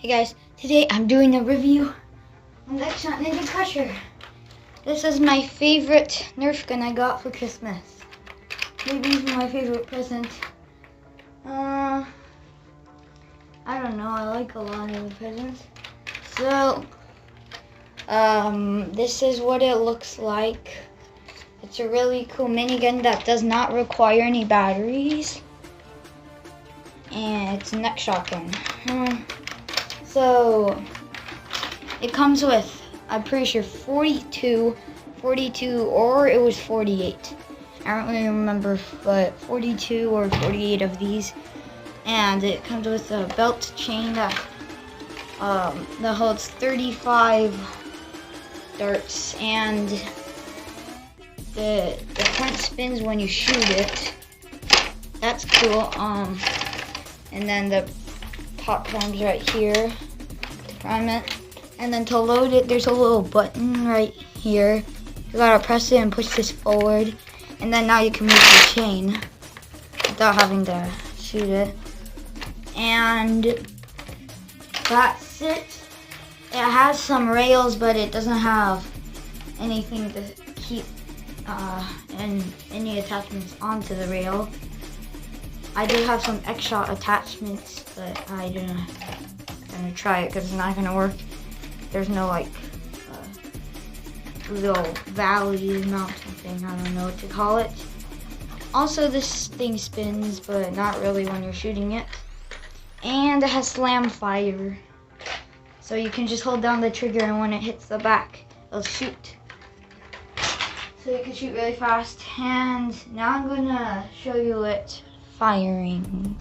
Hey guys, today I'm doing a review on the Ninja Crusher. This is my favorite Nerf gun I got for Christmas. Maybe even my favorite present. I don't know, I like a lot of the presents. So, this is what it looks like. It's a really cool minigun that does not require any batteries. And it's a neck shotgun. So, it comes with, I'm pretty sure 42, or it was 48. I don't really remember, but 42 or 48 of these. And it comes with a belt chain that holds 35 darts, and the front spins when you shoot it. That's cool. And then the pop comes right here to prime it, and then to load it, there's a little button right here. You gotta press it and push this forward, and then now you can move the chain without having to shoot it. And that's it. It has some rails, but it doesn't have anything to keep any attachments onto the rail. I do have some X-shot attachments, but I don't know. I'm gonna try it because it's not gonna work. There's no like little valley mountain thing. I don't know what to call it. Also, this thing spins, but not really when you're shooting it. And it has slam fire, so you can just hold down the trigger, and when it hits the back, it'll shoot. So you can shoot really fast. And now I'm gonna show you it firing.